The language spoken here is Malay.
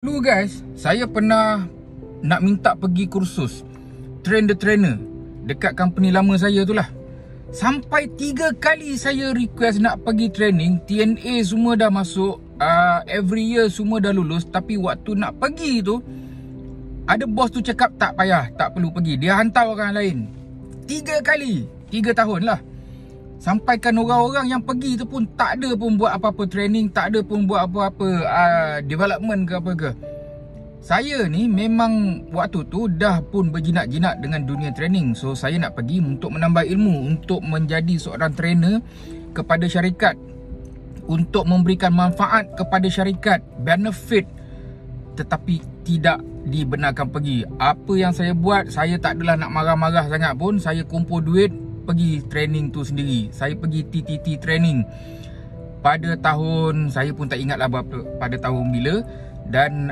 Dulu guys, saya pernah nak minta pergi kursus train the trainer dekat company lama saya tu lah. Sampai 3 kali saya request nak pergi training. TNA semua dah masuk, every year semua dah lulus. Tapi waktu nak pergi tu, ada bos tu cakap tak payah, tak perlu pergi, dia hantar orang lain. 3 kali, 3 tahun lah. Sampaikan orang-orang yang pergi tu pun tak ada pun buat apa-apa training, tak ada pun buat apa-apa development ke apa ke. Saya ni memang waktu tu dah pun berjinak-jinak dengan dunia training. So saya nak pergi untuk menambah ilmu, untuk menjadi seorang trainer kepada syarikat, untuk memberikan manfaat kepada syarikat, benefit. Tetapi tidak dibenarkan pergi. Apa yang saya buat, saya tak adalah nak marah-marah sangat pun. Saya kumpul duit, pergi training tu sendiri. Saya pergi TTT training pada tahun, saya pun tak ingatlah pada tahun bila. Dan